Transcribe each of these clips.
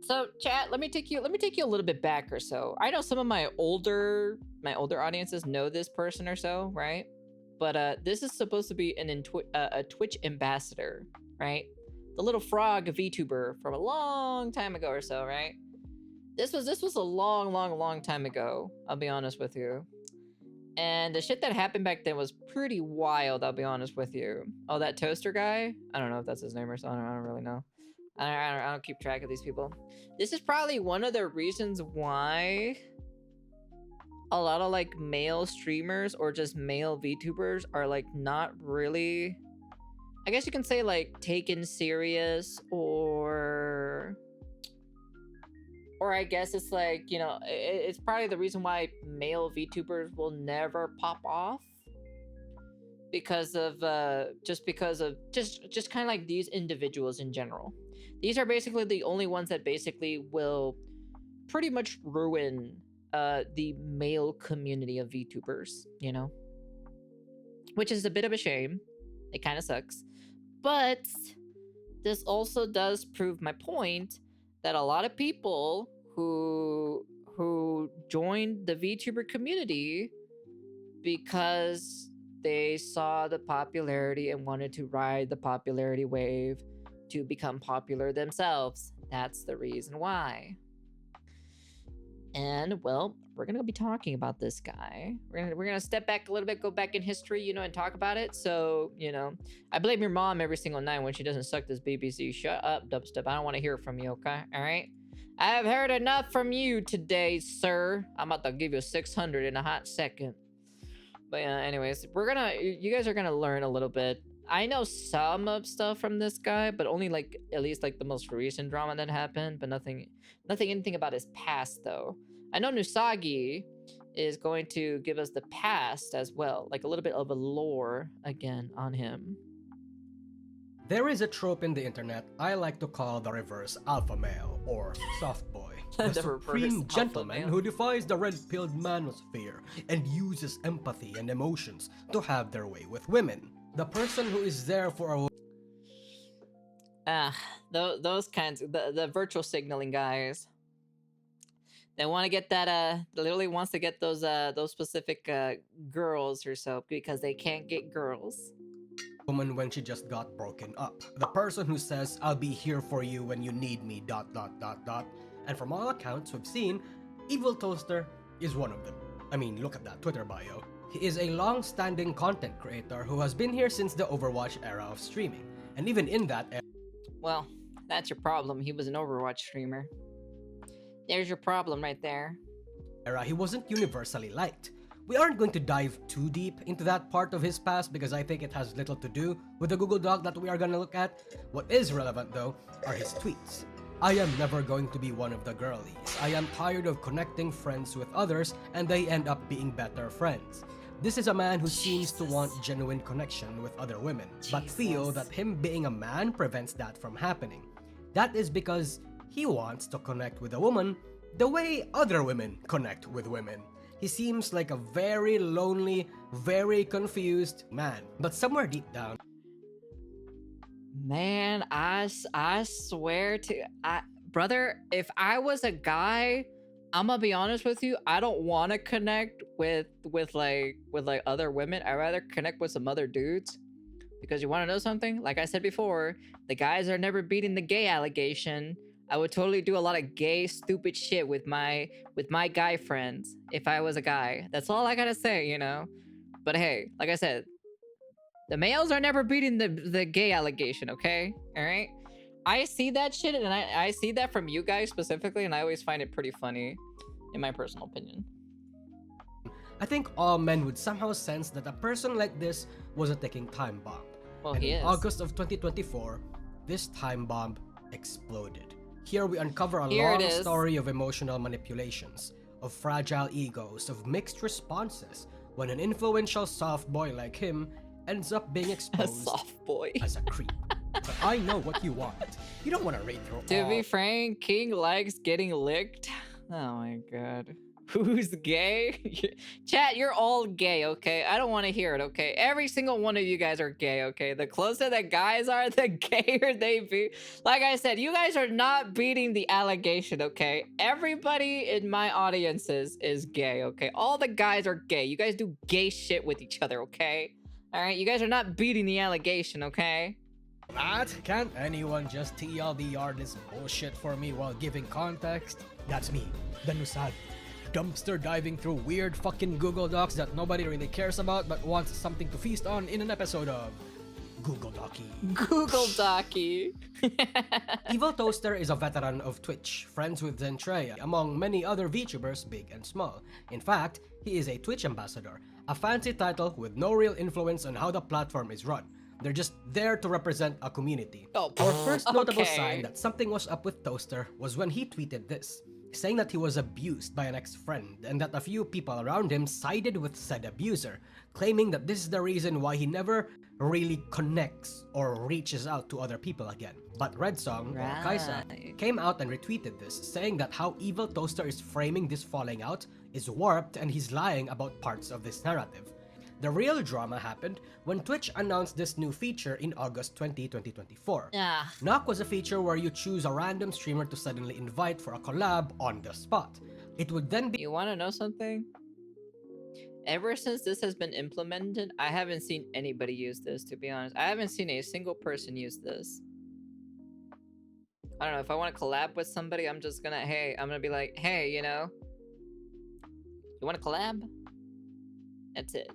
So, chat, let me take you a little bit back or so. I know some of my older audiences know this person or so, right? But this is supposed to be a Twitch ambassador, right? The little frog VTuber from a long time ago or so, right? This was a long time ago. I'll be honest with you. And the shit that happened back then was pretty wild, I'll be honest with you. Oh, that toaster guy? I don't know if that's his name or something. I don't really know. I don't keep track of these people. This is probably one of the reasons why a lot of like male streamers or just male VTubers are like not really, I guess you can say, like taken serious, or I guess it's like, you know, it's probably the reason why male VTubers will never pop off, because of just kind of like these individuals in general. These are basically the only ones that basically will pretty much ruin the male community of VTubers, you know? Which is a bit of a shame. It kind of sucks. But this also does prove my point that a lot of people who joined the VTuber community because they saw the popularity and wanted to ride the popularity wave to become popular themselves. That's the reason why. And, well, we're gonna be talking about this guy. We're gonna step back a little bit, go back in history, you know, and talk about it. So, you know, I blame your mom every single night when she doesn't suck this BBC. Shut up, dubstep. I don't want to hear from you, okay? All right? I've heard enough from you today, sir. I'm about to give you 600 in a hot second. But yeah, anyways, you guys are gonna learn a little bit. I know some of stuff from this guy, but only like at least like the most recent drama that happened, but anything about his past though. I know Nusagi is going to give us the past as well, like a little bit of a lore again on him. There is a trope in the internet I like to call the reverse alpha male, or soft boy. The supreme gentleman who defies the red-pilled manosphere and uses empathy and emotions to have their way with women. The person who is there for a... those kinds, the virtual signaling guys. They want to get that, literally wants to get those specific girls or so because they can't get girls. Woman when she just got broken up. The person who says, I'll be here for you when you need me, ... And from all accounts we've seen, Evil Toaster is one of them. I mean, look at that Twitter bio. He is a long-standing content creator who has been here since the Overwatch era of streaming. And even in that era... Well, that's your problem. He was an Overwatch streamer. There's your problem right there. He wasn't universally liked. We aren't going to dive too deep into that part of his past because I think it has little to do with the Google Doc that we are gonna look at. What is relevant though are his tweets. I am never going to be one of the girlies. I am tired of connecting friends with others and they end up being better friends. This is a man who seems to want genuine connection with other women, but feel that him being a man prevents that from happening. That is because he wants to connect with a woman the way other women connect with women. He seems like a very lonely, very confused man, but somewhere deep down... Man, I swear to... brother, if I was a guy, I'm gonna be honest with you, I don't want to connect with other women. I'd rather connect with some other dudes. Because you want to know something? Like I said before, the guys are never beating the gay allegation. I would totally do a lot of gay, stupid shit with my guy friends if I was a guy. That's all I gotta say, you know? But hey, like I said, the males are never beating the gay allegation, okay? Alright? I see that shit, and I see that from you guys specifically, and I always find it pretty funny, in my personal opinion. I think all men would somehow sense that a person like this was a ticking time bomb. Well, and he in is. August of 2024, this time bomb exploded. Here we uncover a long story of emotional manipulations, of fragile egos, of mixed responses, when an influential soft boy like him ends up being exposed as a creep. But I know what you want. You don't want to rate your To be frank, King likes getting licked. Oh my god. Who's gay? Chat, you're all gay, okay? I don't want to hear it, okay? Every single one of you guys are gay, okay? The closer the guys are, the gayer they be. Like I said, you guys are not beating the allegation, okay? Everybody in my audiences is gay, okay? All the guys are gay. You guys do gay shit with each other, okay? All right, you guys are not beating the allegation, okay? Matt, can't anyone just TLDR this bullshit for me while giving context? That's me, the Nusad. Dumpster diving through weird fucking Google Docs that nobody really cares about but wants something to feast on in an episode of Google Docky. Google Docky. Evil Toaster is a veteran of Twitch, friends with Zentreya, among many other VTubers big and small. In fact, he is a Twitch ambassador, a fancy title with no real influence on how the platform is run. They're just there to represent a community. Oh, Our first notable okay. sign that something was up with Toaster was when he tweeted this, saying that he was abused by an ex-friend and that a few people around him sided with said abuser, claiming that this is the reason why he never really connects or reaches out to other people again. But Redsong, or Kaisa, came out and retweeted this, saying that how Evil Toaster is framing this falling out is warped and he's lying about parts of this narrative. The real drama happened when Twitch announced this new feature in August 2024. Knock was a feature where you choose a random streamer to suddenly invite for a collab on the spot. It would then be— You want to know something? Ever since this has been implemented, I haven't seen anybody use this, to be honest. I haven't seen a single person use this. I don't know, if I want to collab with somebody, I'm just gonna, I'm gonna be like, hey, you know, you want to collab? That's it.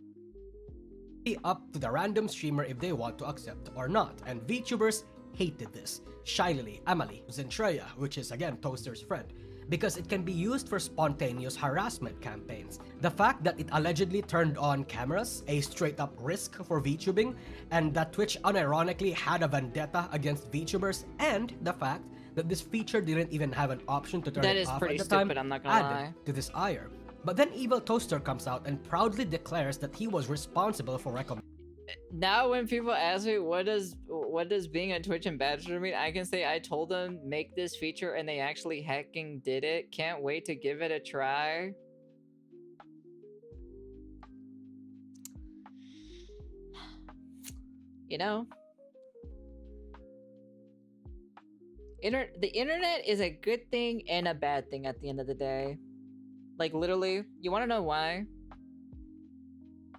Up to the random streamer if they want to accept or not, and VTubers hated this. Shiley, Emily, Zentreya, which is again Toaster's friend, because it can be used for spontaneous harassment campaigns. The fact that it allegedly turned on cameras, a straight up risk for VTubing, and that Twitch unironically had a vendetta against VTubers, and the fact that this feature didn't even have an option to turn it off at the time, I'm not gonna lie. added to this ire. But then Evil Toaster comes out and proudly declares that he was responsible for recommending. Now when people ask me what does being a Twitch ambassador mean, I can say I told them make this feature and they actually hecking did it. Can't wait to give it a try. You know, the internet is a good thing and a bad thing at the end of the day. Like, literally, you want to know why?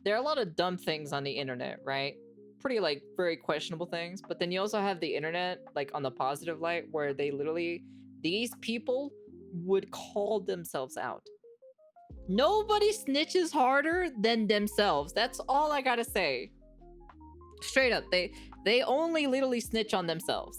There are a lot of dumb things on the internet, right? Pretty, like, very questionable things. But then you also have the internet, like, on the positive light, where they literally, these people would call themselves out. Nobody snitches harder than themselves. That's all I gotta say. Straight up, they only literally snitch on themselves.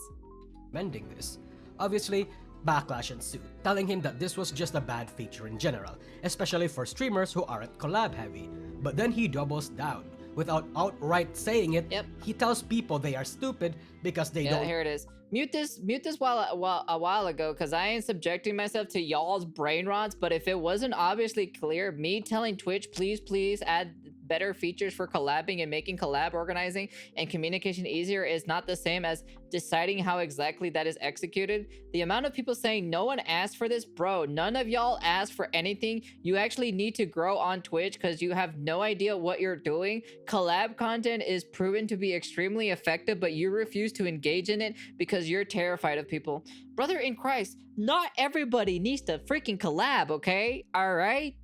Mending this. Obviously, backlash ensued, telling him that this was just a bad feature in general, especially for streamers who aren't collab heavy. But then he doubles down. Without outright saying it, he tells people they are stupid because they don't— Here it is. Mute this a while ago, because I ain't subjecting myself to y'all's brain rots, but if it wasn't obviously clear, me telling Twitch, please add better features for collabing and making collab organizing and communication easier is not the same as deciding how exactly that is executed. The amount of people saying no one asked for this, bro, none of y'all asked for anything. You actually need to grow on Twitch because you have no idea what you're doing. Collab content is proven to be extremely effective, but you refuse to engage in it because you're terrified of people. Brother in Christ, not everybody needs to freaking collab, okay? All right?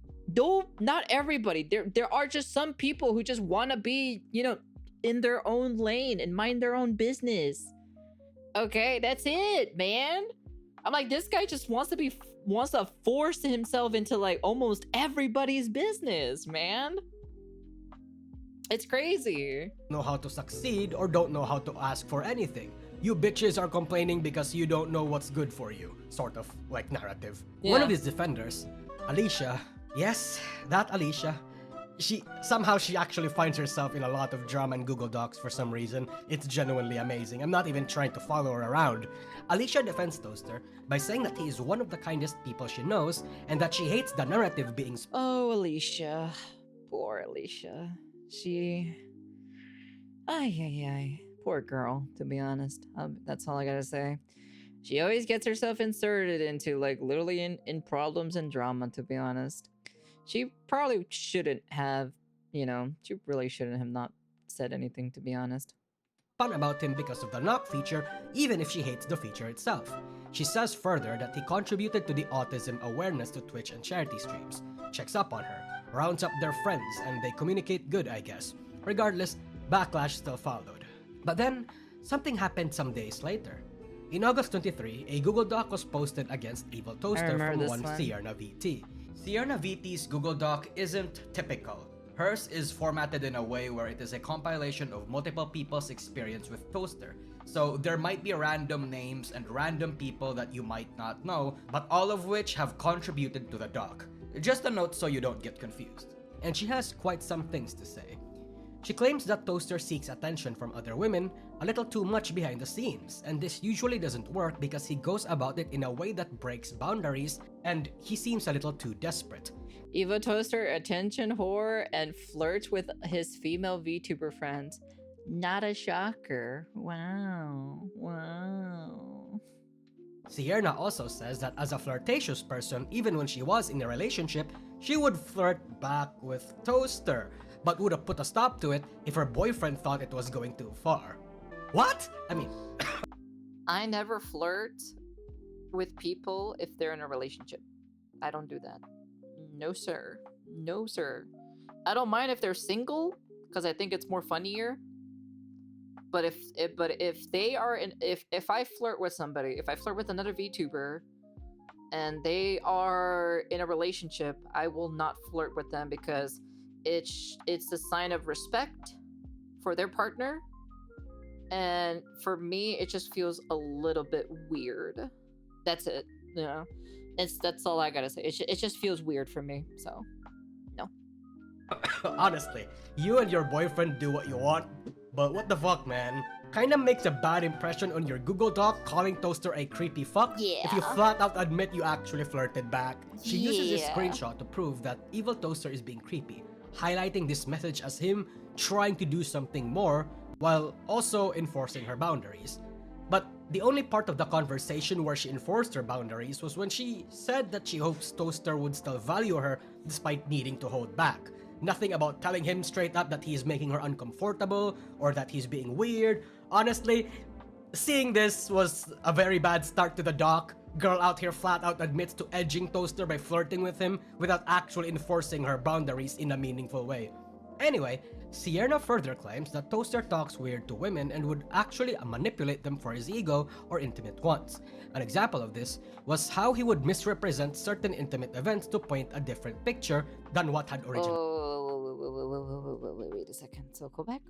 Not everybody. There are just some people who just want to be, you know, in their own lane and mind their own business. Okay, that's it, man. I'm like, this guy just wants to force himself into like almost everybody's business, man. It's crazy. Know how to succeed or don't know how to ask for anything. You bitches are complaining because you don't know what's good for you, sort of like narrative. One of his defenders, Alicia, yes, that Alicia, she actually finds herself in a lot of drama in Google Docs for some reason. It's genuinely amazing. I'm not even trying to follow her around. Alicia defends Toaster by saying that he is one of the kindest people she knows and that she hates the narrative being Oh, Alicia. Poor Alicia. She... Ay. Poor girl, to be honest. That's all I gotta say. She always gets herself inserted into, like, literally in problems and drama, to be honest. She probably shouldn't have, she really shouldn't have not said anything, to be honest. Fun about him because of the knock feature, even if she hates the feature itself. She says further that he contributed to the autism awareness to Twitch and charity streams, checks up on her, rounds up their friends, and they communicate good, I guess. Regardless, backlash still followed. But then, something happened some days later. In August 23, a Google Doc was posted against Evil Toaster from one Cierna VT. Cierna VT's Google Doc isn't typical. Hers is formatted in a way where it is a compilation of multiple people's experience with Toaster. So there might be random names and random people that you might not know, but all of which have contributed to the doc. Just a note so you don't get confused. And she has quite some things to say. She claims that Toaster seeks attention from other women a little too much behind the scenes, and this usually doesn't work because he goes about it in a way that breaks boundaries, and he seems a little too desperate. Evo Toaster, attention whore, and flirts with his female VTuber friends. Not a shocker. Wow. Cierna also says that as a flirtatious person, even when she was in a relationship, she would flirt back with Toaster, but would have put a stop to it if her boyfriend thought it was going too far. What? I mean... I never flirt with people if they're in a relationship. I don't do that. No, sir. No, sir. I don't mind if they're single, because I think it's more funnier. But if they are if I flirt with somebody, if I flirt with another VTuber, and they are in a relationship, I will not flirt with them because it's a sign of respect for their partner, and for me, it just feels a little bit weird. That's it. That's all I gotta say. It just feels weird for me. So, no. Honestly, you and your boyfriend do what you want, but what the fuck, man? Kinda makes a bad impression on your Google Doc calling Toaster a creepy fuck if you flat out admit you actually flirted back. She uses this screenshot to prove that Evil Toaster is being creepy, highlighting this message as him trying to do something more while also enforcing her boundaries. But the only part of the conversation where she enforced her boundaries was when she said that she hopes Toaster would still value her despite needing to hold back. Nothing about telling him straight up that he's making her uncomfortable or that he's being weird. Honestly, seeing this was a very bad start to the doc. Girl out here flat out admits to edging Toaster by flirting with him without actually enforcing her boundaries in a meaningful way. Anyway, Cierna further claims that Toaster talks weird to women and would actually manipulate them for his ego or intimate wants. An example of this was how he would misrepresent certain intimate events to paint a different picture than what had originally. Wait a second. So go back.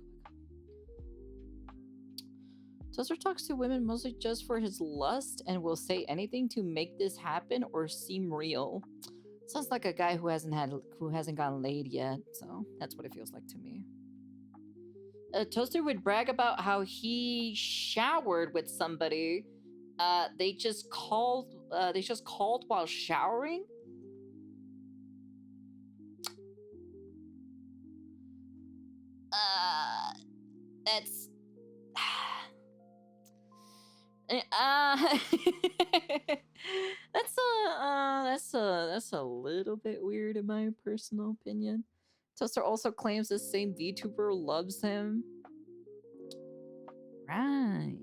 Toaster talks to women mostly just for his lust and will say anything to make this happen or seem real. Sounds like a guy who hasn't gotten laid yet, so that's what it feels like to me. Toaster would brag about how he showered with somebody. They just called while showering. That's that's a little bit weird in my personal opinion. Toaster also claims the same VTuber loves him. Right.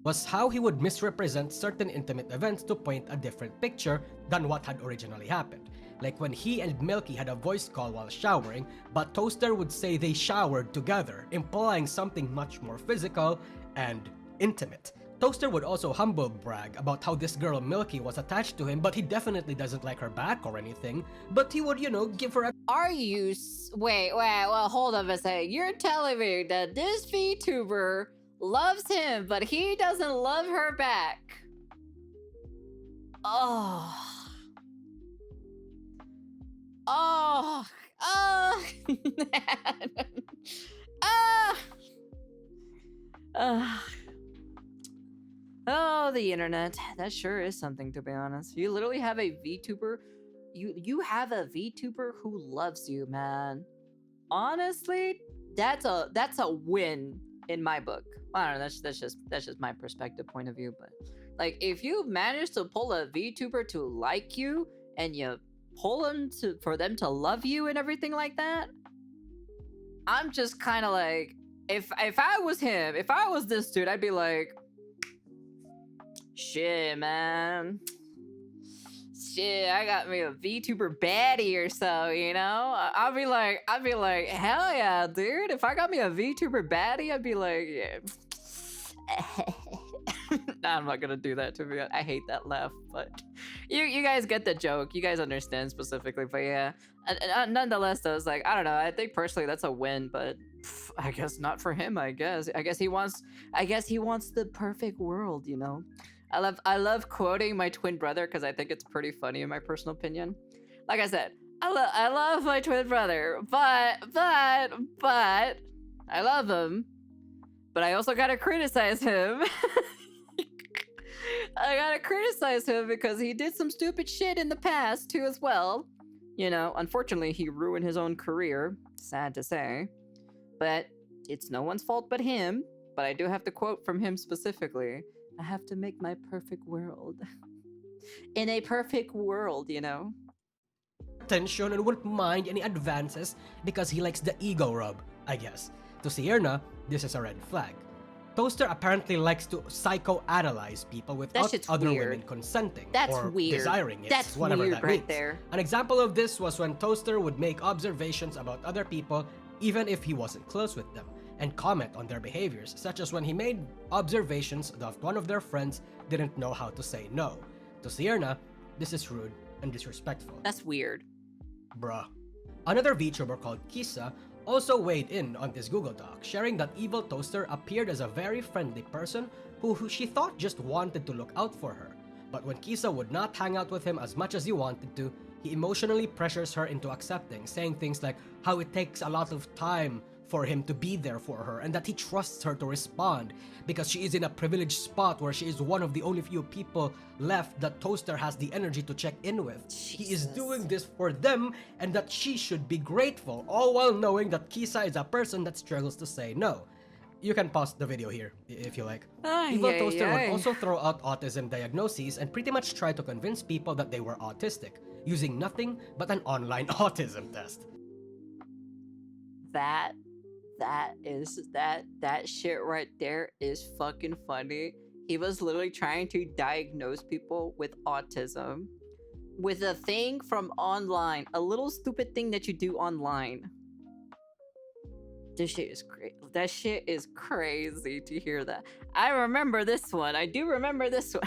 Was how he would misrepresent certain intimate events to paint a different picture than what had originally happened. Like when he and Milky had a voice call while showering, but Toaster would say they showered together, implying something much more physical and intimate. Toaster would also humble brag about how this girl Milky was attached to him, but he definitely doesn't like her back or anything, but he would, give her a... Are you... Wait, well, hold on a second. You're telling me that this VTuber loves him, but he doesn't love her back. Oh, oh, the internet. That sure is something, to be honest. You literally have a VTuber. You have a VTuber who loves you, man. Honestly, that's a win in my book. I don't know. That's just my perspective point of view. But like, if you manage to pull a VTuber to like you and you pull them for them to love you and everything like that. I'm just kind of like, if I was him, if I was this dude, I'd be like, shit, man. Shit, I got me a VTuber baddie or so, you know? I'd be like, hell yeah, dude. If I got me a VTuber baddie, I'd be like, yeah. Nah, I'm not gonna do that to me. I hate that laugh, but you guys get the joke. You guys understand specifically, but yeah. Nonetheless, though, it's like, I don't know. I think personally that's a win, but I guess not for him. I guess he wants the perfect world, you know. I love quoting my twin brother because I think it's pretty funny in my personal opinion. Like I said, I love my twin brother, but I love him, but I also gotta criticize him. I gotta criticize him because he did some stupid shit in the past too as well. You know, unfortunately, he ruined his own career. Sad to say. But it's no one's fault but him. But I do have to quote from him specifically. I have to make my perfect world. In a perfect world, you know? Attention and wouldn't mind any advances because he likes the ego rub, I guess. To Cierna, this is a red flag. Toaster apparently likes to psychoanalyze people without other women consenting or desiring it, whatever that means. There. An example of this was when Toaster would make observations about other people even if he wasn't close with them, and comment on their behaviors, such as when he made observations that one of their friends didn't know how to say no. To Cierna, this is rude and disrespectful. That's weird. Bruh. Another VTuber called Kisa also weighed in on this Google Doc, sharing that Evil Toaster appeared as a very friendly person who she thought just wanted to look out for her. But when Kisa would not hang out with him as much as he wanted to, he emotionally pressures her into accepting, saying things like how it takes a lot of time for him to be there for her and that he trusts her to respond because she is in a privileged spot where she is one of the only few people left that Toaster has the energy to check in with. Jesus. He is doing this for them and that she should be grateful, all while knowing that Kisa is a person that struggles to say no. You can pause the video here if you like. Evil Toaster would also throw out autism diagnoses and pretty much try to convince people that they were autistic, using nothing but an online autism test. That shit right there is fucking funny. He was literally trying to diagnose people with autism with a thing from online, a little stupid thing that you do online. This shit is great. That shit is crazy to hear that. I remember this one. I do remember this one.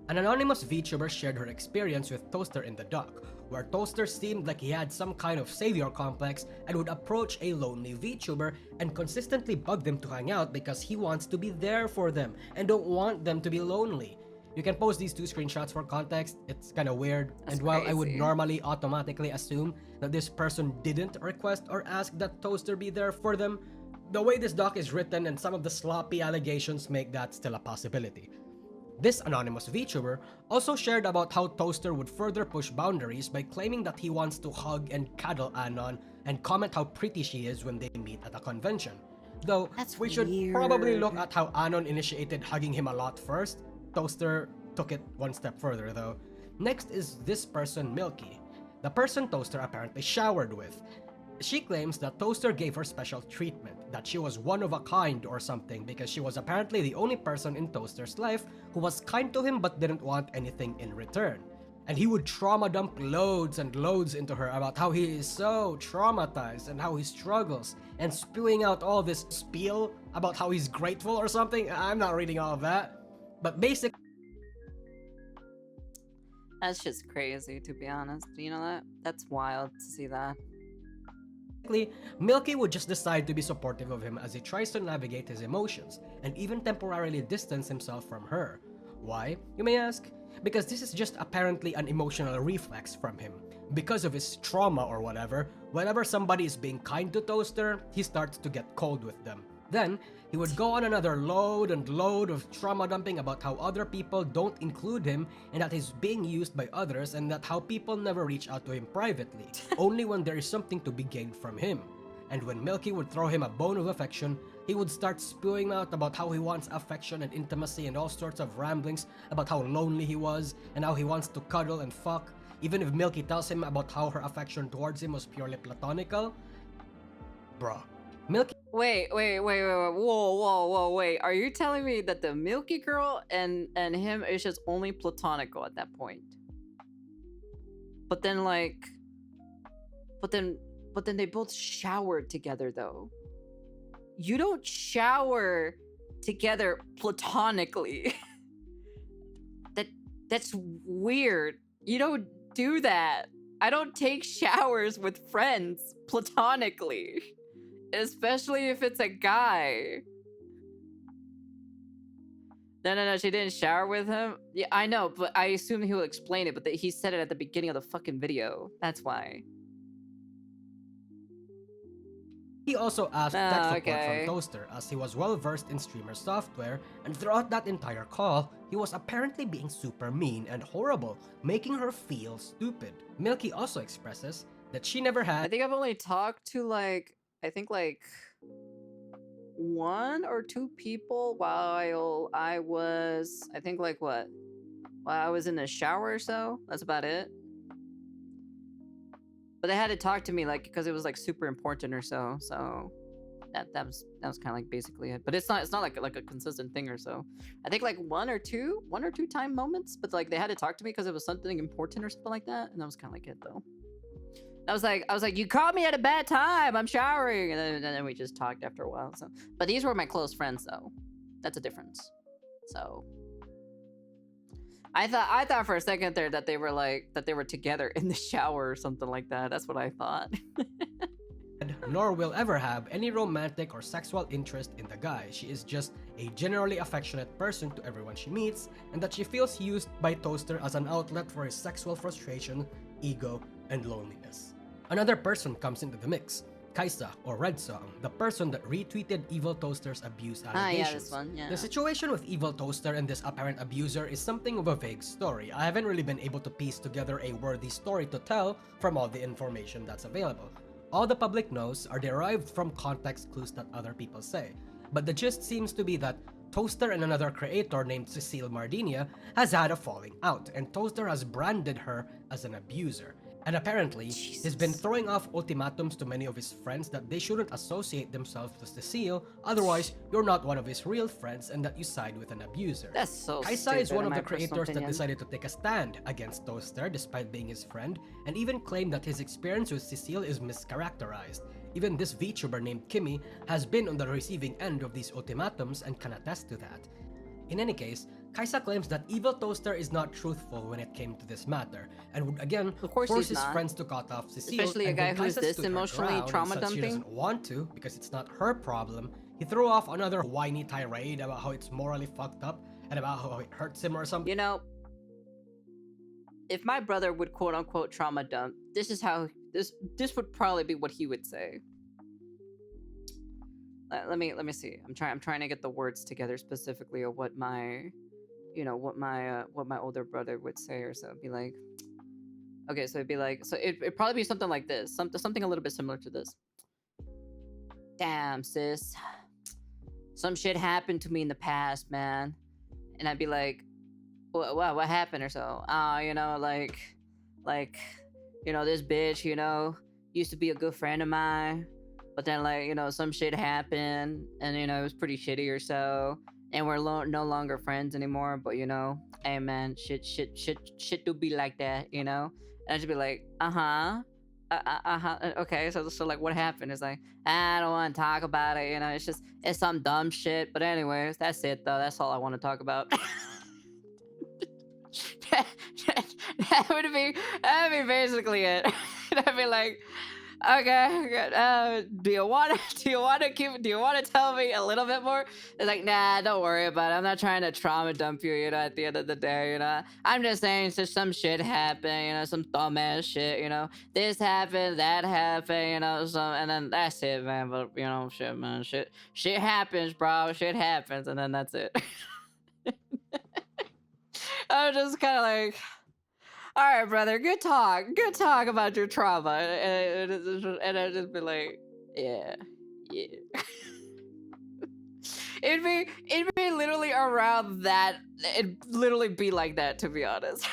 An anonymous VTuber shared her experience with Toaster in the doc, where Toaster seemed like he had some kind of savior complex and would approach a lonely VTuber and consistently bug them to hang out because he wants to be there for them and don't want them to be lonely. You can post these two screenshots for context. It's kind of weird. That's and while crazy. I would normally automatically assume that this person didn't request or ask that Toaster be there for them, the way this doc is written and some of the sloppy allegations make that still a possibility. This anonymous VTuber also shared about how Toaster would further push boundaries by claiming that he wants to hug and cuddle Anon and comment how pretty she is when they meet at a convention. Though, we should probably look at how Anon initiated hugging him a lot first. Toaster took it one step further though. Next is this person Milky, the person Toaster apparently showered with. She claims that Toaster gave her special treatment, that she was one of a kind or something because she was apparently the only person in Toaster's life who was kind to him but didn't want anything in return. And he would trauma dump loads and loads into her about how he is so traumatized and how he struggles, and spewing out all this spiel about how he's grateful or something. I'm not reading all of that. But basically, that's just crazy, to be honest. You know that? That's wild to see that. Milky would just decide to be supportive of him as he tries to navigate his emotions and even temporarily distance himself from her. Why, you may ask? Because this is just apparently an emotional reflex from him. Because of his trauma or whatever, whenever somebody is being kind to Toaster, he starts to get cold with them. Then, he would go on another load and load of trauma dumping about how other people don't include him and that he's being used by others and that how people never reach out to him privately, only when there is something to be gained from him. And when Milky would throw him a bone of affection, he would start spewing out about how he wants affection and intimacy and all sorts of ramblings about how lonely he was and how he wants to cuddle and fuck. Even if Milky tells him about how her affection towards him was purely platonical. Bruh. Milky Wait, whoa, are you telling me that the Milky Girl and him is just only platonical at that point? But then they both showered together though. You don't shower together platonically. That's weird. You don't do that. I don't take showers with friends platonically. Especially if it's a guy. No, she didn't shower with him? Yeah, I know, but I assume he will explain it, but he said it at the beginning of the fucking video. That's why. He also asked tech support okay. from Toaster, as he was well versed in streamer software, and throughout that entire call, he was apparently being super mean and horrible, making her feel stupid. Milky also expresses that she never had— I think I've only talked to I think one or two people while I was, I think while I was in the shower or so. That's about it. But they had to talk to me because it was super important or so. So that was kind of basically it. But it's not like a consistent thing or so. I think one or two time moments, but they had to talk to me because it was something important or something like that, and that was kind of it though. I was like, you caught me at a bad time. I'm showering, and then we just talked after a while. So, but these were my close friends though. That's a difference. So. I thought for a second there that they were together in the shower or something like that. That's what I thought. nor will ever have any romantic or sexual interest in the guy. She is just a generally affectionate person to everyone she meets, and that she feels used by Toaster as an outlet for his sexual frustration, ego, and loneliness. Another person comes into the mix. Kaisa, or Red Song, the person that retweeted Evil Toaster's abuse allegations. Yeah, this one, yeah. The situation with Evil Toaster and this apparent abuser is something of a vague story. I haven't really been able to piece together a worthy story to tell from all the information that's available. All the public knows are derived from context clues that other people say. But the gist seems to be that Toaster and another creator named Cecile Mardinia has had a falling out, and Toaster has branded her as an abuser. And apparently, he's been throwing off ultimatums to many of his friends that they shouldn't associate themselves with Cecile, otherwise you're not one of his real friends and that you side with an abuser. That's so Kaisa stupid, is one in of the my personal creators that opinion. decided to take a stand against Toaster despite being his friend, and even claimed that his experience with Cecile is mischaracterized. Even this VTuber named Kimmy has been on the receiving end of these ultimatums and can attest to that. In any case, Kaisa claims that Evil Toaster is not truthful when it came to this matter, and would again force his friends to cut off Cecile. Especially a guy who's this emotionally trauma She dumping. doesn't want to because it's not her problem. He threw off another whiny tirade about how it's morally fucked up and about how it hurts him or something. You know, if my brother would quote unquote trauma dump, this is how this would probably be what he would say. Let me see. I'm trying to get the words together specifically of what my what my older brother would say or so. It'd be like, okay, so it'd be like, so it'd probably be something like this, something a little bit similar to this. Damn, sis, some shit happened to me in the past, man. And I'd be like, what happened or so? This bitch, used to be a good friend of mine, but then some shit happened, and it was pretty shitty or so, and we're no longer friends anymore. But hey man, shit do be like that, and I just be like, okay, so like what happened? It's like, I don't want to talk about it, it's some dumb shit. But anyways, that's it though. That's all I want to talk about. that would be basically it. I'd be like, okay, do you want to tell me a little bit more? It's like, nah, don't worry about it. I'm not trying to trauma dump you, at the end of the day, I'm just saying just some shit happened, some dumbass shit, this happened, that happened, and then that's it, man. But shit, man, shit happens, bro. Shit happens, and then that's it. I'm just kind of like, all right, brother, good talk about your trauma, and I just be like, yeah. it'd be literally around that. It'd literally be like that, to be honest.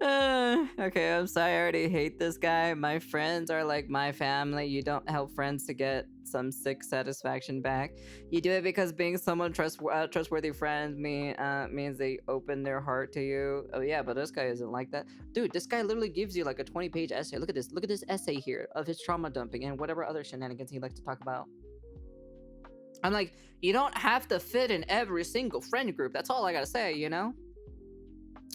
Okay, I'm sorry. I already hate this guy. My friends are like my family. You don't help friends to get some sick satisfaction back. You do it because being someone trustworthy friend means they open their heart to you. Oh yeah, but this guy isn't like that, dude. This guy literally gives you like a 20-page essay. Look at this. Look at this essay here of his trauma dumping and whatever other shenanigans he likes to talk about. I'm like, you don't have to fit in every single friend group. That's all I gotta say, you know?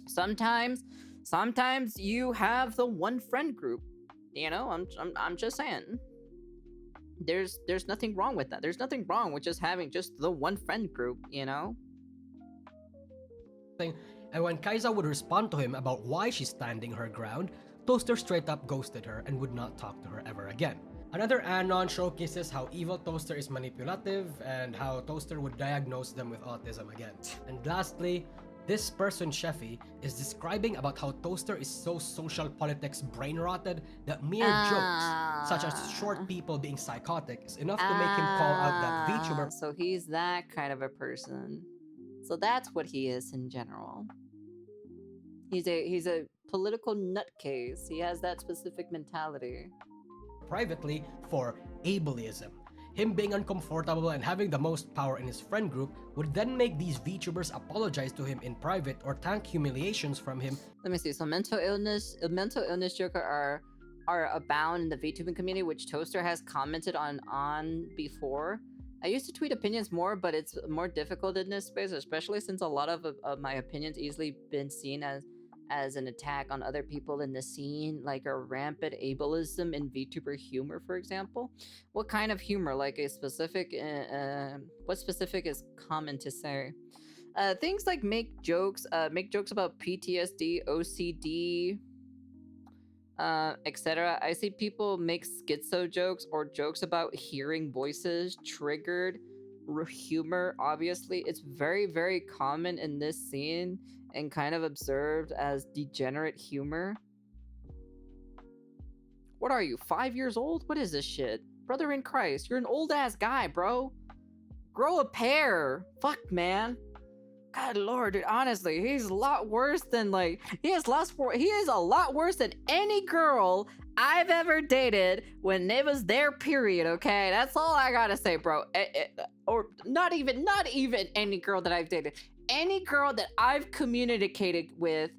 Sometimes you have the one friend group, you know. I'm just saying. There's nothing wrong with that. There's nothing wrong with just having just the one friend group, you know. And when Kaisa would respond to him about why she's standing her ground, Toaster straight up ghosted her and would not talk to her ever again. Another anon showcases how evil Toaster is manipulative and how Toaster would diagnose them with autism again. And lastly, this person, Sheffy, is describing about how Toaster is so social politics brain-rotted that mere jokes, such as short people being psychotic, is enough to make him call out that VTuber. So he's that kind of a person. So that's what he is in general. He's a political nutcase. He has that specific mentality. Privately for ableism. Him being uncomfortable and having the most power in his friend group would then make these VTubers apologize to him in private or tank humiliations from him. Let me see. So mental illness jokes are abound in the VTubing community, which Toaster has commented on before. I used to tweet opinions more, but it's more difficult in this space, especially since a lot of my opinions easily been seen as an attack on other people in the scene, like a rampant ableism in VTuber humor, for example. What kind of humor? Like a specific, what specific is common to say? Things like make jokes about PTSD, OCD, etc. I see people make schizo jokes or jokes about hearing voices triggered humor. Obviously, it's very, very common in this scene and kind of observed as degenerate humor. What are you, 5 years old? What is this shit? Brother in Christ, you're an old ass guy, bro. Grow a pair. Fuck, man. God lord, dude, honestly, he's a lot worse than he is a lot worse than any girl I've ever dated when it was their period, okay? That's all I gotta say, bro. Or not even any girl that I've dated. Any girl that I've communicated with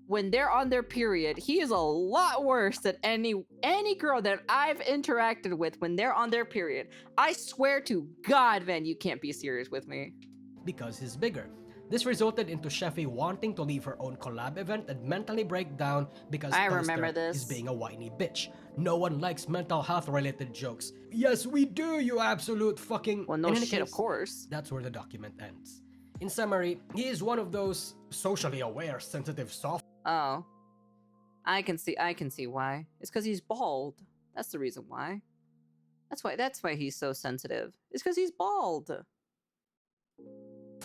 when they're on their period, he is a lot worse than any girl that I've interacted with when they're on their period. I swear to God, man, you can't be serious with me. Because he's bigger. This resulted into Sheffy wanting to leave her own collab event and mentally break down because Toaster is being a whiny bitch. No one likes mental health related jokes. Yes, we do, you absolute fucking... Well, no shit, of course. That's where the document ends. In summary, he is one of those socially aware, sensitive soft... Oh. I can see why. It's because he's bald. That's the reason why. That's why he's so sensitive. It's because he's bald.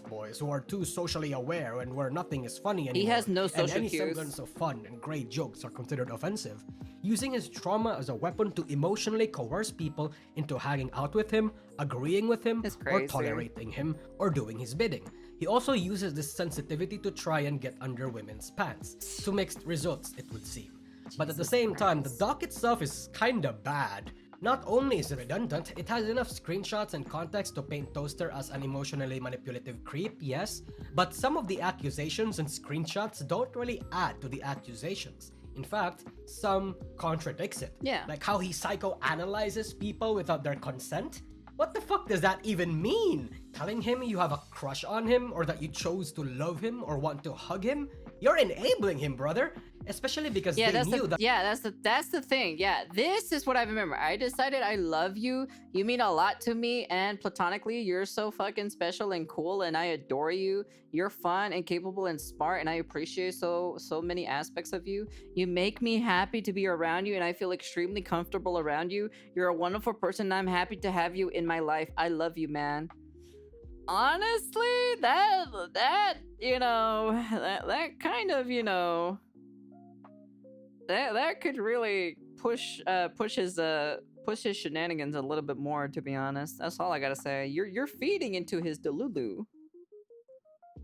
Boys who are too socially aware and where nothing is funny anymore. He has no social and any cues. semblance of fun and great jokes are considered offensive. Using his trauma as a weapon to emotionally coerce people into hanging out with him, agreeing with him, or tolerating him, or doing his bidding. He also uses this sensitivity to try and get under women's pants. To mixed results, it would seem. But at the same time, the doc itself is kinda bad. Not only is it redundant, it has enough screenshots and context to paint Toaster as an emotionally manipulative creep, yes, but some of the accusations and screenshots don't really add to the accusations. In fact, some contradicts it. Yeah. Like how he psychoanalyzes people without their consent. What the fuck does that even mean? Telling him you have a crush on him or that you chose to love him or want to hug him? You're enabling him, brother. Especially because they knew that. Yeah, that's the thing. Yeah, this is what I remember. I decided I love you. You mean a lot to me, and platonically, you're so fucking special and cool, and I adore you. You're fun and capable and smart, and I appreciate so many aspects of you. You make me happy to be around you, and I feel extremely comfortable around you. You're a wonderful person, and I'm happy to have you in my life. I love you, man. Honestly, that you know, that kind of, you know, that could really push push his shenanigans a little bit more, to be honest. That's all I gotta say. You're feeding into his delulu.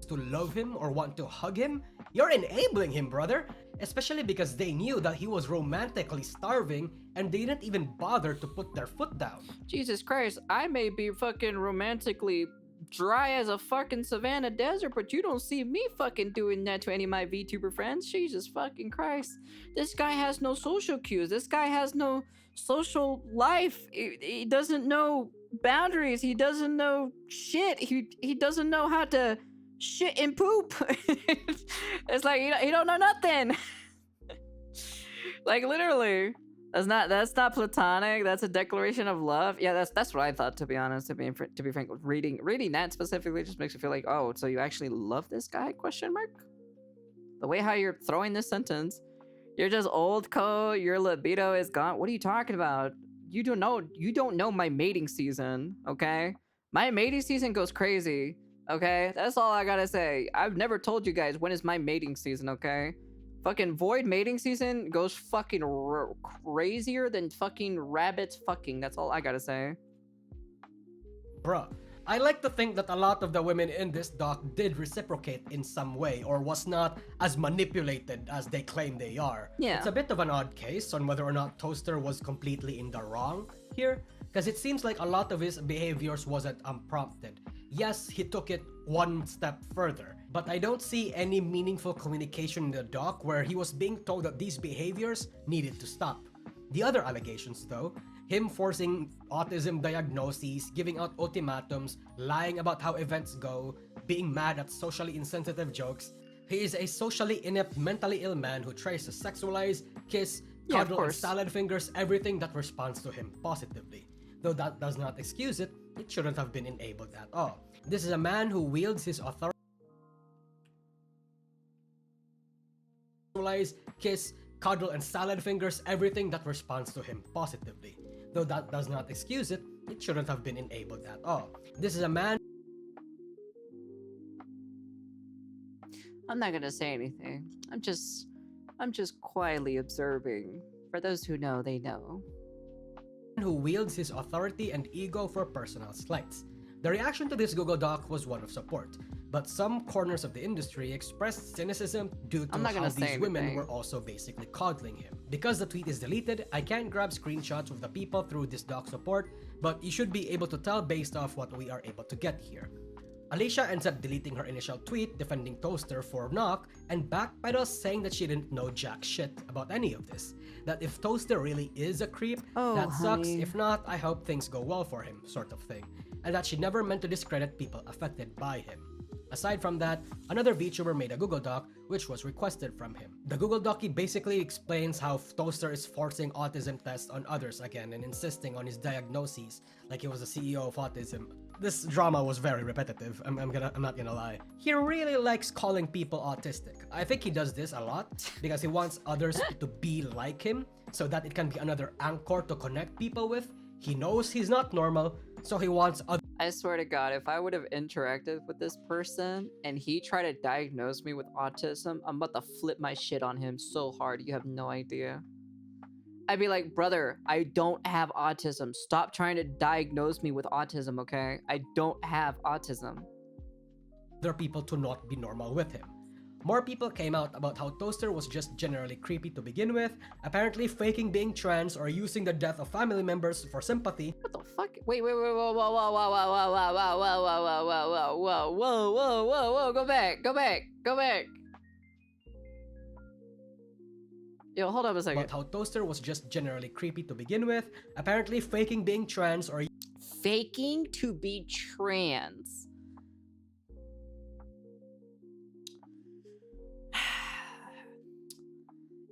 To love him or want to hug him, you're enabling him, brother. Especially because they knew that he was romantically starving and they didn't even bother to put their foot down. Jesus Christ, I may be fucking romantically dry as a fucking savannah desert, but you don't see me fucking doing that to any of my VTuber friends. Jesus fucking Christ. This guy has no social cues. This guy has no social life. He doesn't know boundaries. He doesn't know shit. He doesn't know how to shit and poop. It's like he don't know nothing. Like literally. That's not platonic. That's a declaration of love. Yeah, that's what I thought, to be honest. To be frank, reading that specifically just makes me feel like, oh, so you actually love this guy? Question mark. The way how you're throwing this sentence, you're just old code. Your libido is gone. What are you talking about? You don't know my mating season. Okay, my mating season goes crazy. Okay, that's all I gotta say. I've never told you guys when is my mating season. Okay. Fucking Void mating season goes fucking crazier than fucking rabbits fucking. That's all I gotta say. Bruh, I like to think that a lot of the women in this doc did reciprocate in some way or was not as manipulated as they claim they are. Yeah. It's a bit of an odd case on whether or not Toaster was completely in the wrong here, because it seems like a lot of his behaviors wasn't unprompted. Yes, he took it one step further, but I don't see any meaningful communication in the doc where he was being told that these behaviors needed to stop. The other allegations though, him forcing autism diagnoses, giving out ultimatums, lying about how events go, being mad at socially insensitive jokes, he is a socially inept, mentally ill man who tries to sexualize, kiss, cuddle, and salad fingers everything that responds to him positively. Though that does not excuse it, it shouldn't have been enabled at all. This is a man who wields his authority, kiss, cuddle, and salad fingers everything that responds to him positively. Though that does not excuse it, it shouldn't have been enabled at all. This is a man. I'm not gonna say anything. I'm just quietly observing. For those who know, they know. Who wields his authority and ego for personal slights. The reaction to this Google Doc was one of support, but some corners of the industry expressed cynicism due to how these women were also basically coddling him. Because the tweet is deleted, I can't grab screenshots of the people through this doc support, but you should be able to tell based off what we are able to get here. Alicia ends up deleting her initial tweet defending Toaster for knock and backpedals saying that she didn't know jack shit about any of this. That if Toaster really is a creep, that sucks. If not, I hope things go well for him, sort of thing. And that she never meant to discredit people affected by him. Aside from that, another VTuber made a Google Doc which was requested from him. The Google Docie basically explains how Toaster is forcing autism tests on others again and insisting on his diagnoses like he was the CEO of autism. This drama was very repetitive, I'm not gonna lie. He really likes calling people autistic. I think he does this a lot because he wants others to be like him so that it can be another anchor to connect people with. He knows he's not normal, so he wants others. I swear to God, if I would have interacted with this person and he tried to diagnose me with autism, I'm about to flip my shit on him so hard, you have no idea. I'd be like, brother, I don't have autism. Stop trying to diagnose me with autism, okay? I don't have autism. Other people to not be normal with him. More people came out about how Toaster was just generally creepy to begin with, apparently faking being trans or using the death of family members for sympathy. What the fuck? Wait, whoa, whoa, whoa, whoa, whoa, whoa, whoa, whoa, whoa, whoa, whoa, whoa, whoa, whoa, whoa, whoa, go back. Yo, hold up a second. About how Toaster was just generally creepy to begin with, apparently faking being trans or faking to be trans.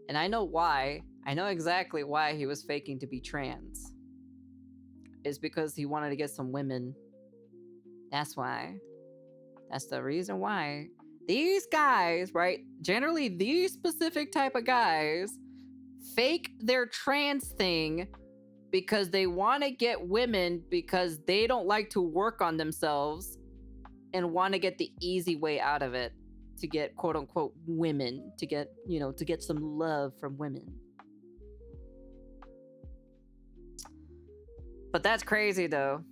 And I know why. I know exactly why he was faking to be trans. It's because he wanted to get some women. That's why. That's the reason why. These guys, right? Generally, these specific type of guys fake their trans thing because they want to get women because they don't like to work on themselves and want to get the easy way out of it. To get quote unquote women, to get, you know, to get some love from women. But that's crazy though.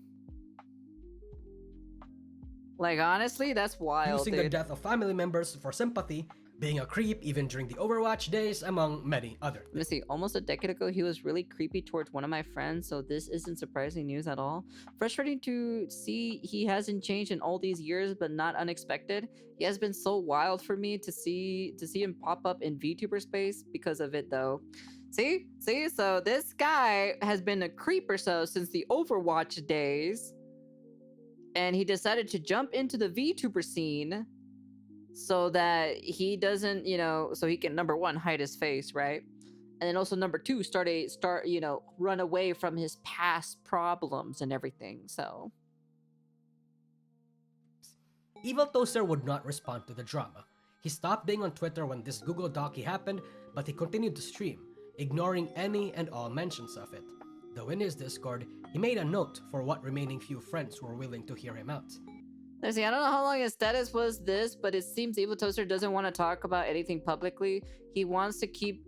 Like honestly, that's wild, using dude. the death of family members for sympathy, being a creep even during the Overwatch days, among many other Let me see. Almost a decade ago, he was really creepy towards one of my friends, so this isn't surprising news at all. Frustrating to see he hasn't changed in all these years, but not unexpected. He has been so wild for me to see him pop up in VTuber space because of it, though. See, so this guy has been a creep or so since the Overwatch days, and he decided to jump into the VTuber scene so that he doesn't, so he can, number one, hide his face, right? And then also number two, run away from his past problems and everything. So Evil Toaster would not respond to the drama. He stopped being on Twitter when this Google Docu happened, but he continued to stream, ignoring any and all mentions of it. Though in his Discord, he made a note for what remaining few friends were willing to hear him out. let's see, I don't know how long his status was this, but it seems Evil Toaster doesn't want to talk about anything publicly. He wants to keep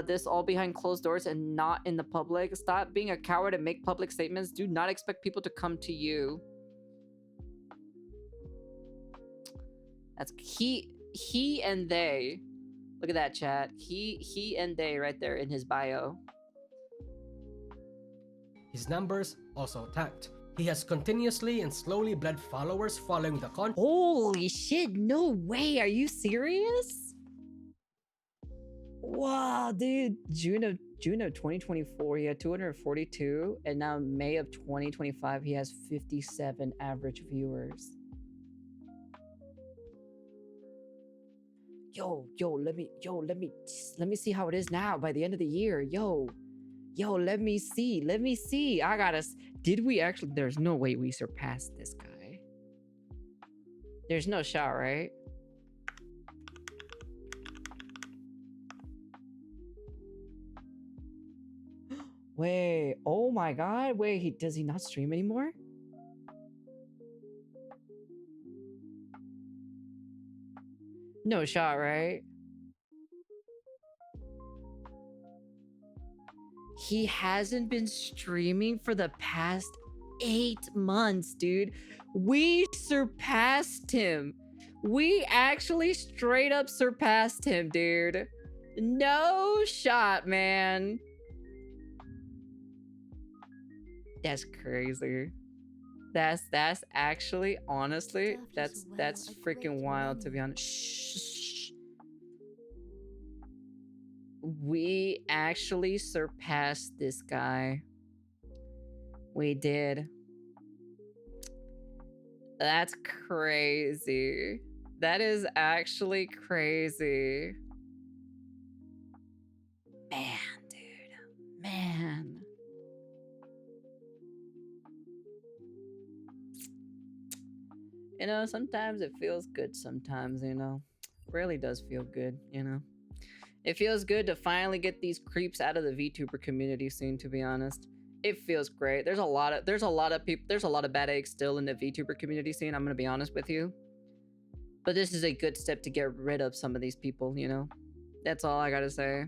this all behind closed doors and not in the public. Stop being a coward and make public statements. Do not expect people to come to you. That's he and they. Look at that, chat. He and they right there in his bio. His numbers also tanked. He has continuously and slowly bled followers following the content. Holy shit, no way. Are you serious? Wow, dude. June of 2024, he had 242, and now May of 2025, he has 57 average viewers. Yo, let me see how it is now by the end of the year. Yo, let me see. I gotta. Did we actually? There's no way we surpassed this guy. There's no shot, right? Wait, oh my god, wait, does he not stream anymore? No shot, right? He hasn't been streaming for the past 8 months, dude. We surpassed him. We actually straight up surpassed him, dude. No shot, man. That's crazy. That's actually, honestly, that's freaking wild, to be honest. Shh. We actually surpassed this guy. We did. That's crazy. That is actually crazy. Man, dude. Man. You know, sometimes it feels good sometimes, you know. Really does feel good, you know. It feels good to finally get these creeps out of the VTuber community scene, to be honest. It feels great. There's a lot of people, there's a lot of bad eggs still in the VTuber community scene, I'm gonna be honest with you. But this is a good step to get rid of some of these people, you know. That's all I gotta say.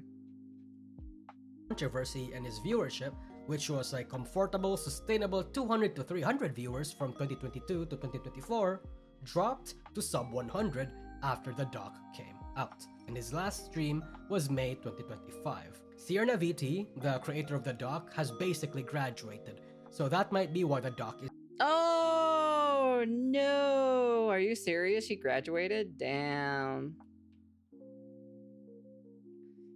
Controversy and his viewership, which was a comfortable, sustainable 200 to 300 viewers from 2022 to 2024, dropped to sub 100 after the doc came out. And his last stream was May 2025. Cierna VT, the creator of the doc, has basically graduated, so that might be why the doc is— Oh no! Are you serious? She graduated? Damn.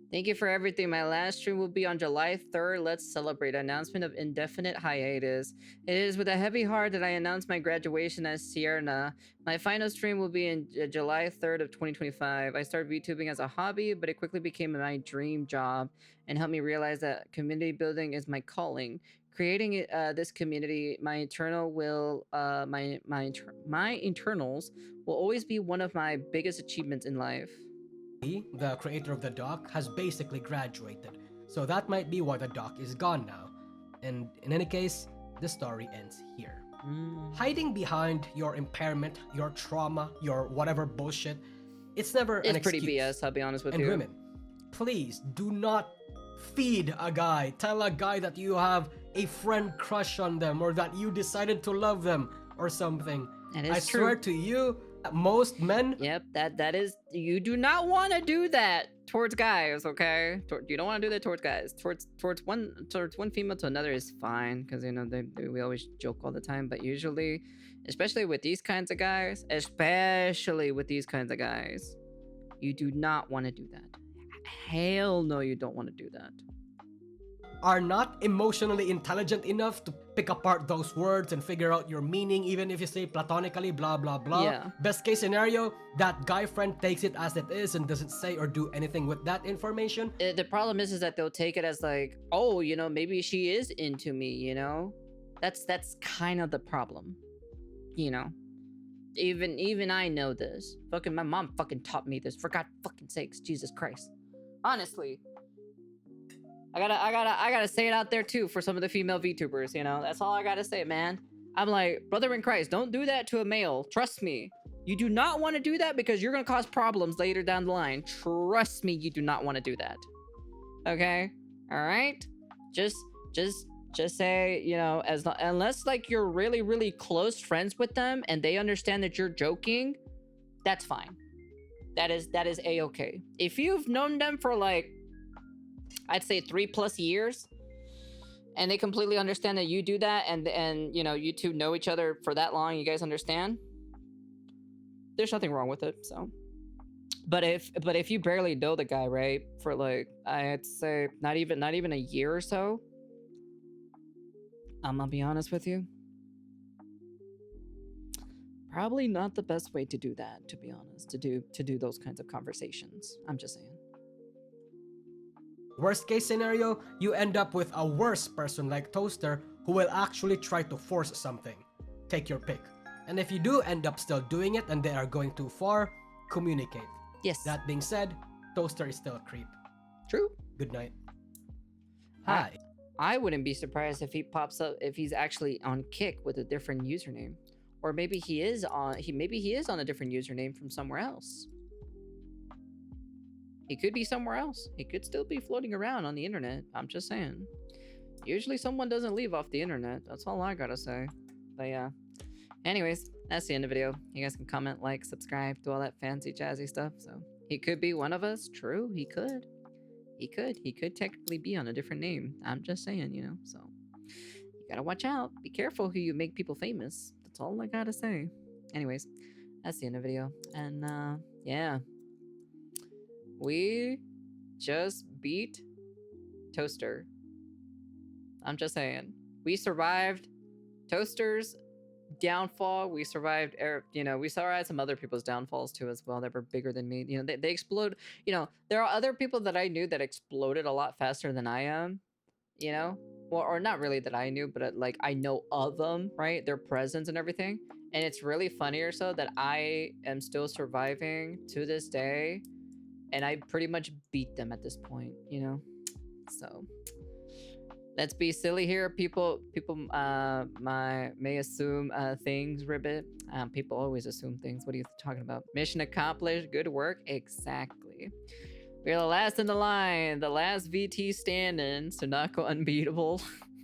Thank you for everything. My last stream will be on July 3rd. Let's celebrate. Announcement of indefinite hiatus. It is with a heavy heart that I announce my graduation as Cierna. My final stream will be in July 3rd of 2025. I started VTubing as a hobby, but it quickly became my dream job and helped me realize that community building is my calling. Creating this community, my internals will always be one of my biggest achievements in life. The creator of the doc, has basically graduated, so that might be why the doc is gone now. And in any case, the story ends here. Hiding behind your impairment, your trauma, your whatever bullshit, it's never an excuse. It's pretty BS, I'll be honest with and you. Women, please do not feed a guy, tell a guy that you have a friend crush on them or that you decided to love them or something. That is I true. swear to you, most men. Yep, that is. You do not want to do that towards guys, okay? You don't want to do that towards guys. Towards one female to another is fine, because you know we always joke all the time. But usually, especially with these kinds of guys, you do not want to do that. Hell no, you don't want to do that. Are not emotionally intelligent enough to pick apart those words and figure out your meaning, even if you say platonically, blah blah blah. Yeah. Best case scenario, that guy friend takes it as it is and doesn't say or do anything with that information. The problem is that they'll take it as like, oh, you know, maybe she is into me, you know? That's kind of the problem. You know? Even I know this. Fucking my mom fucking taught me this. For God fucking sakes, Jesus Christ. Honestly. I gotta say it out there too for some of the female VTubers, you know? That's all I gotta say, man. I'm like, brother in Christ, don't do that to a male. Trust me. You do not want to do that because you're gonna cause problems later down the line. Trust me, you do not want to do that. Okay? Alright? Just say, you know, unless like you're really, really close friends with them and they understand that you're joking, that's fine. That is a-okay. If you've known them for like, I'd say 3+ years, and they completely understand that you do that, and you know, you two know each other for that long, you guys understand, there's nothing wrong with it. So but if you barely know the guy, right, for like, I'd say not even a year or so, I'm gonna be honest with you, probably not the best way to do that, to be honest, to do those kinds of conversations. I'm just saying. Worst case scenario, you end up with a worse person like Toaster who will actually try to force something. Take your pick. And if you do end up still doing it and they are going too far, communicate. Yes. That being said, Toaster is still a creep. True. Good night. Hi. I wouldn't be surprised if he pops up, if he's actually on Kick with a different username. Or maybe he is on a different username from somewhere else. He could be somewhere else. He could still be floating around on the internet. I'm just saying. Usually someone doesn't leave off the internet. That's all I gotta say. But yeah. Anyways, that's the end of the video. You guys can comment, like, subscribe, do all that fancy jazzy stuff. So he could be one of us. True, he could. He could technically be on a different name. I'm just saying, you know. So you gotta watch out. Be careful who you make people famous. That's all I gotta say. Anyways, that's the end of the video. And yeah. We just beat Toaster. I'm just saying. We survived Toaster's downfall. We survived, you know, we survived some other people's downfalls too as well that were bigger than me. You know, they explode. You know, there are other people that I knew that exploded a lot faster than I am, you know? Well, or not really that I knew, but like I know of them, right? Their presence and everything. And it's really funny or so that I am still surviving to this day. And I pretty much beat them at this point, you know? So let's be silly here. People may assume things, Ribbit. People always assume things. What are you talking about? Mission accomplished. Good work. Exactly. We're the last in the line. The last VT standing. So not go unbeatable.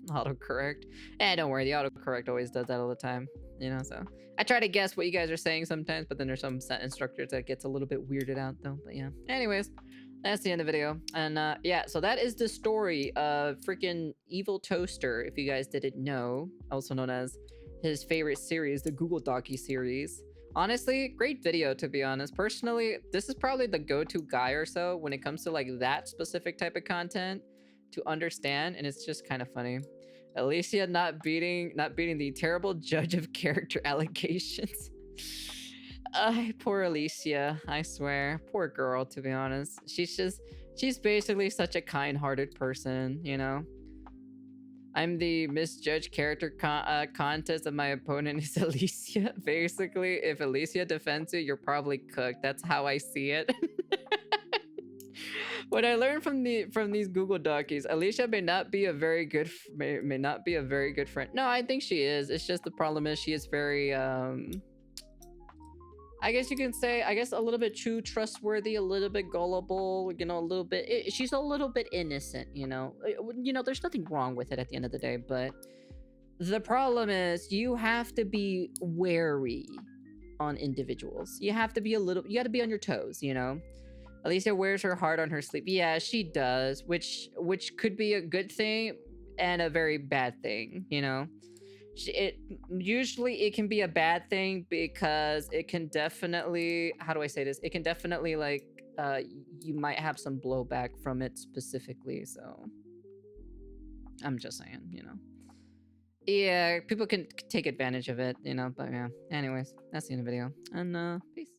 Autocorrect. Don't worry. The autocorrect always does that all the time. You know, so I try to guess what you guys are saying sometimes, but then there's some set instructors that gets a little bit weirded out though. But yeah. Anyways, that's the end of the video. And yeah, so that is the story of freaking Evil Toaster, if you guys didn't know, also known as his favorite series, the Google Docu series. Honestly, great video, to be honest. Personally, this is probably the go-to guy or so when it comes to like that specific type of content to understand, and it's just kind of funny. Alicia not beating the terrible judge of character allegations. Poor Alicia, I swear. Poor girl, to be honest. She's basically such a kind-hearted person, you know? I'm the misjudged character contest and my opponent is Alicia. Basically, if Alicia defends you, you're probably cooked. That's how I see it. What I learned from these Google Docs, Alicia may not be a very good friend. No, I think she is. It's just the problem is she is very I guess you can say, I guess a little bit too trustworthy, a little bit gullible, you know, a little bit, she's a little bit innocent, you know. You know, there's nothing wrong with it at the end of the day, but the problem is you have to be wary on individuals. You have to be you got to be on your toes, you know. Alicia wears her heart on her sleeve. Yeah, she does, which could be a good thing and a very bad thing, you know. It usually it can be a bad thing because it can definitely, how do I say this? It can definitely like you might have some blowback from it specifically, so I'm just saying, you know. Yeah, people can take advantage of it, you know, but yeah. Anyways, that's the end of the video. And peace.